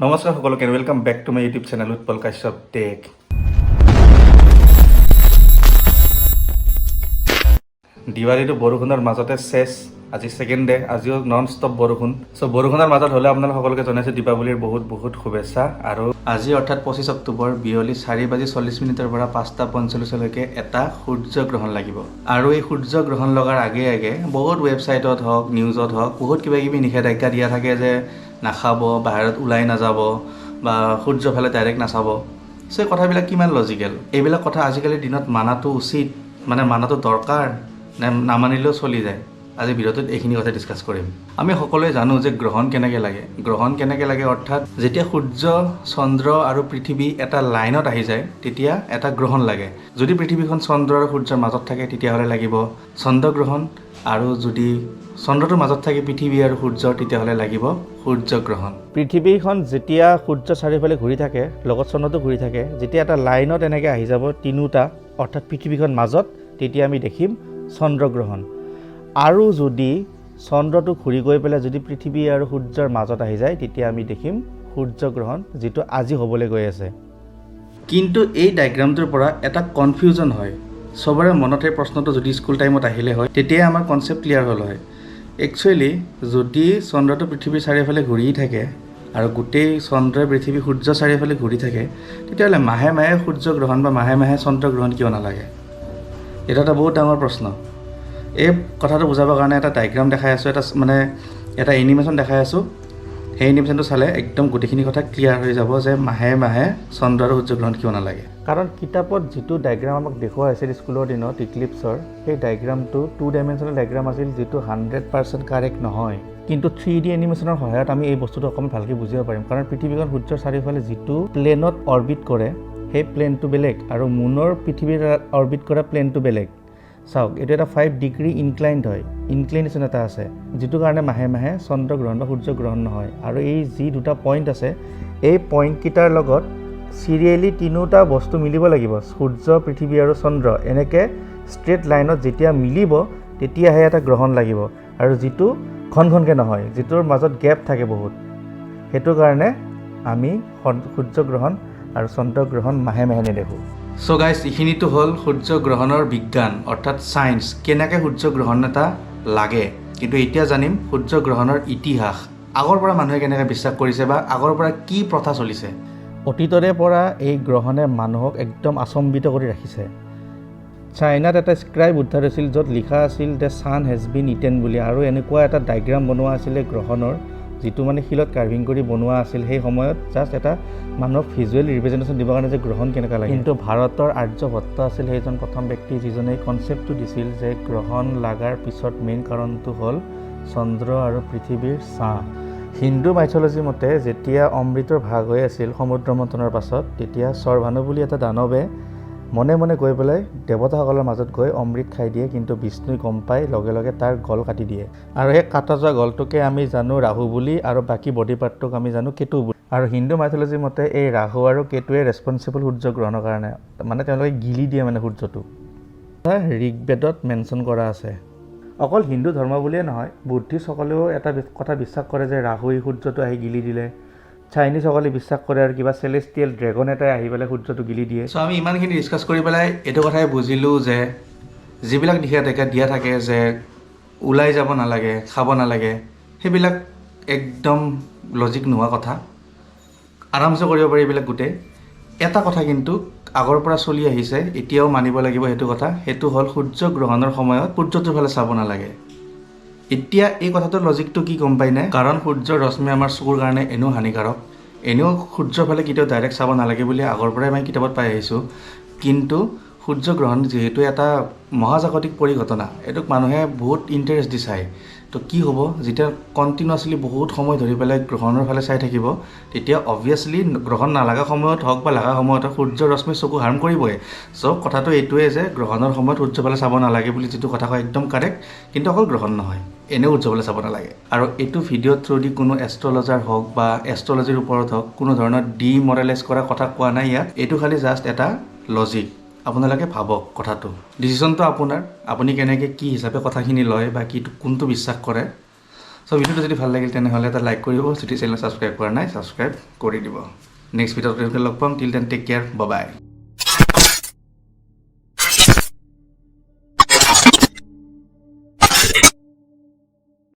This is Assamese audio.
নমস্কাৰ সকলোকে welcome back to my YouTube channel Utpal Kashyap tech. দিৱালীটো বৰষুণৰ মাজতে শেষ, আজি ছেকেণ্ড ডে, আজিও নন ষ্টপ বৰষুণ। বৰষুণৰ মাজত হ'লে আপোনালোক সকলোকে জনাইছোঁ দীপাৱলীৰ বহুত বহুত শুভেচ্ছা। আৰু আজি অৰ্থাৎ 25 অক্টোবৰ বিয়লি 4:40 পৰা 5:45লৈকে এটা সূৰ্যগ্ৰহণ লাগিব। আৰু এই সূৰ্যগ্ৰহণ লগাৰ আগে আগে বহুত ৱেবছাইটত হওক নিউজত হওক বহুত কিবা কিবি নিষেধাজ্ঞা দিয়া থাকে যে নাখাব, বাহিৰত ওলাই নাযাব বা সূৰ্য ফালে ডাইৰেক্ট নাচাব। এই কথাবিলাক কিমান লজিকেল? এইবিলাক কথা আজিকালিৰ দিনত মানাটো উচিত, মানাটো দৰকাৰ নে নামানিলেও চলি যায়? আজি ভিডিঅ'টোত এইখিনি কথা ডিছকাছ কৰিম। আমি সকলোৱে জানো যে গ্ৰহণ কেনেকৈ লাগে অৰ্থাৎ যেতিয়া সূৰ্য, চন্দ্ৰ আৰু পৃথিৱী এটা লাইনত আহি যায় তেতিয়া এটা গ্ৰহণ লাগে। যদি পৃথিৱীখন চন্দ্ৰ আৰু সূৰ্যৰ মাজত থাকে তেতিয়াহ'লে লাগিব চন্দ্ৰগ্ৰহণ, আৰু যদি চন্দ্ৰটোৰ মাজত থাকে পৃথিৱী আৰু সূৰ্যৰ তেতিয়াহ'লে লাগিব সূৰ্যগ্ৰহণ। পৃথিৱীখন যেতিয়া সূৰ্য চাৰিওফালে ঘূৰি থাকে, লগত চন্দ্ৰটো ঘূৰি থাকে, যেতিয়া এটা লাইনত এনেকৈ আহি যাব তিনিওটা অৰ্থাৎ পৃথিৱীখন মাজত, তেতিয়া আমি দেখিম চন্দ্ৰগ্ৰহণ। আৰু যদি চন্দ্ৰটো ঘূৰি গৈ পেলাই যদি পৃথিৱী আৰু সূৰ্যৰ মাজত আহি যায় তেতিয়া আমি দেখিম সূৰ্যগ্ৰহণ, যিটো আজি হ'বলৈ গৈ আছে। কিন্তু এই ডায়েগ্ৰামটোৰ পৰা এটা কনফিউজন হয়। চবৰে মনত এই প্ৰশ্নটো যদি স্কুল টাইমত আহিলে হয় তেতিয়াই আমাৰ কনচেপ্ট ক্লিয়াৰ হ'ল হয়। একচুৱেলি যদি চন্দ্ৰটো পৃথিৱীৰ চাৰিওফালে ঘূৰি থাকে আৰু গোটেই চন্দ্ৰই পৃথিৱী সূৰ্য চাৰিওফালে ঘূৰি থাকে তেতিয়াহ'লে মাহে মাহে সূৰ্যগ্ৰহণ বা মাহে মাহে চন্দ্ৰগ্ৰহণ কিয় নালাগে? এটা বহুত ডাঙৰ প্ৰশ্ন। এই কথাটো বুজাবৰ কাৰণে এটা ডায়েগ্ৰাম দেখাই আছোঁ, এটা এনিমেশ্যন দেখাই আছোঁ। সেই এনিমেশ্যনটো চালে একদম গোটেইখিনি কথা ক্লিয়াৰ হৈ যাব যে মাহে মাহে চন্দ্ৰ আৰু সূৰ্যগ্ৰহণ কিয় নালাগে। কাৰণ কিতাপত যিটো ডায়েগ্ৰাম আমাক দেখুওৱা হৈছিল স্কুলৰ দিনত ইক্লিপ্ছৰ, সেই ডায়েগ্ৰামটো 2 ডাইমেনশ্যনেল ডায়েগ্ৰাম আছিল, যিটো 100% কাৰেক্ট নহয়। কিন্তু 3D এনিমেশ্যনৰ সহায়ত আমি এই বস্তুটো অকণমান ভালকৈ বুজিব পাৰিম। কাৰণ পৃথিৱীখন সূৰ্যৰ চাৰিওফালে যিটো প্লেনত অৰ্বিট কৰে সেই প্লেনটো বেলেগ আৰু মুনৰ পৃথিৱীৰ অৰ্বিট কৰা প্লেনটো বেলেগ। চাওক, এইটো এটা 5 ডিগ্ৰী ইনক্লাইণ্ড হয়, ইনক্লিনেশ্যন এটা আছে, যিটো কাৰণে মাহে মাহে চন্দ্ৰগ্ৰহণ বা সূৰ্যগ্ৰহণ নহয়। আৰু এই যি দুটা পইণ্ট আছে এই পইণ্টকেইটাৰ লগত চিৰিয়েলি তিনিওটা বস্তু মিলিব লাগিব। সূৰ্য, পৃথিৱী আৰু চন্দ্ৰ এনেকৈ ষ্ট্ৰেইট লাইনত যেতিয়া মিলিব তেতিয়াহে এটা গ্ৰহণ লাগিব, আৰু যিটো ঘনঘনকৈ নহয়, যিটোৰ মাজত গেপ থাকে বহুত। সেইটো কাৰণে আমি সূৰ্যগ্ৰহণ আৰু চন্দ্ৰগ্ৰহণ মাহে মাহে নেদেখোঁ। চ' গাইজ, এইখিনিতো হ'ল সূৰ্যগ্ৰহণৰ বিজ্ঞান অৰ্থাৎ ছায়েন্স, কেনেকৈ সূৰ্যগ্ৰহণ এটা লাগে। কিন্তু এতিয়া জানিম সূৰ্যগ্ৰহণৰ ইতিহাস। আগৰ পৰা মানুহে কেনেকৈ বিশ্বাস কৰিছে বা আগৰ পৰা কি প্ৰথা চলিছে। অতীতৰে পৰা এই গ্ৰহণে মানুহক একদম আচম্বিত কৰি ৰাখিছে। চাইনাত এটা স্ক্ৰাইব উদ্ধাৰ হৈছিল য'ত লিখা আছিল the sun has been eaten বুলি, আৰু এনেকুৱা এটা ডায়েগ্ৰাম বনোৱা আছিলে গ্ৰহণৰ, যিটো শিলত কাৰ্ভিং কৰি বনোৱা আছিল। সেই সময়ত জাষ্ট এটা মানুহক ভিজুৱেল ৰিপ্ৰেজেণ্টেশ্যন দিবৰ কাৰণে যে গ্ৰহণ কেনেকুৱা লাগে। কিন্তু ভাৰতৰ আৰ্যভট্ট আছিল সেইজন প্ৰথম ব্যক্তি যিজনে এই কনচেপ্টটো দিছিল যে গ্ৰহণ লগাৰ পিছত মেইন কাৰণটো হ'ল চন্দ্ৰ আৰু পৃথিৱীৰ ছাঁ। হিন্দু মাইথলজি মতে যেতিয়া অমৃতৰ ভাগ হৈ আছিল সমুদ্ৰ মন্থনৰ পাছত, তেতিয়া স্বৰভানু বুলি এটা দানৱে মনে মনে গৈ পেলাই দেৱতাসকলৰ মাজত গৈ অমৃত খাই দিয়ে। কিন্তু বিষ্ণুই গম পাই লগে লগে তাৰ গল কাটি দিয়ে, আৰু সেই কাটা যোৱা গলটোকে আমি জানো ৰাহু বুলি, আৰু বাকী বডি পাৰ্টটোক আমি জানো কেতু বুলি। আৰু হিন্দু মাইথলজি মতে এই ৰাহু আৰু কেতুৱে ৰেছপনচিবল সূৰ্যগ্ৰহণৰ কাৰণে, তেওঁলোকে গিলি দিয়ে সূৰ্যটো। ঋগ্বেদত মেনশ্যন কৰা আছে। অকল হিন্দু ধৰ্ম বুলিয়ে নহয়, বুদ্ধিষ্টসকলেও এটা কথা বিশ্বাস কৰে যে ৰাহুই সূৰ্যটো আহি গিলি দিলে। চাইনিজসকলে বিশ্বাস কৰে আৰু কিবা চেলেষ্টিয়েল ড্ৰেগন এটাই আহি পেলাই সূৰ্যটো গিলি দিয়ে। চ' আমি ইমানখিনি ডিছকাছ কৰি পেলাই এইটো কথাই বুজিলোঁ যে যিবিলাক নিষেধাজ্ঞা দিয়া থাকে যে ওলাই যাব নালাগে, খাব নালাগে, সেইবিলাক একদম লজিক নোহোৱা কথা। আৰামছে কৰিব পাৰি এইবিলাক গোটেই। এটা কথা কিন্তু আগৰ পৰা চলি আহিছে, এতিয়াও মানিব লাগিব সেইটো কথা, সেইটো হ'ল সূৰ্যগ্ৰহণৰ সময়ত সূৰ্যটোৰ ফালে চাব নালাগে। এতিয়া এই কথাটোৰ লজিকটো কি গম পাইনে? কাৰণ সূৰ্যৰ ৰশ্মি আমাৰ চকুৰ কাৰণে এনেও হানিকাৰক, এনেও সূৰ্যৰ ফালে কেতিয়াও ডাইৰেক্ট চাব নালাগে বুলি আগৰ পৰাই আমি কিতাপত পাই আহিছোঁ। কিন্তু সূৰ্যগ্ৰহণ যিহেতু এটা মহাজাগতিক পৰিঘটনা, এইটোক মানুহে বহুত ইণ্টাৰেষ্ট দি চায়। তো কি হ'ব, যেতিয়া কণ্টিনিউৱাছলি বহুত সময় ধৰি পেলাই গ্ৰহণৰ ফালে চাই থাকিব তেতিয়া অবভিয়াছলি গ্ৰহণ নালাগা সময়ত হওক বা লগা সময়ত হওক সূৰ্যৰ ৰশ্মি চকু হাৰ্ম কৰিবই। চ' কথাটো এইটোৱে যে গ্ৰহণৰ সময়ত সূৰ্যৰ ফালে চাব নালাগে বুলি যিটো কথা কয় একদম কাৰেক্ট, কিন্তু অকল গ্ৰহণ নহয়, এনেও সূৰ্যৰ ফালে চাব নালাগে। আৰু এইটো ভিডিঅ'ৰ থ্ৰুদি কোনো এষ্ট্ৰলজাৰ হওক বা এষ্ট্ৰলজিৰ ওপৰত হওক কোনো ধৰণৰ ডিমৰেলাইজ কৰা কথা কোৱা নাই ইয়াত। এইটো খালি জাষ্ট এটা লজিক। আপোনালোকে ভাবক কথাটো, ডিচিশ্যনটো আপোনাৰ, আপুনি কেনেকৈ কি হিচাপে কথাখিনি লয় বা কোনটো বিশ্বাস কৰে। চ' ভিডিঅ'টো যদি ভাল লাগিল তেনেহ'লে এটা লাইক কৰিব, যদি চেনেল ছাবস্ক্ৰাইব কৰা নাই ছাবস্ক্ৰাইব কৰি দিব। নেক্সট ভিডিঅ'ত লগ পাম। Till then take care, bye বাই।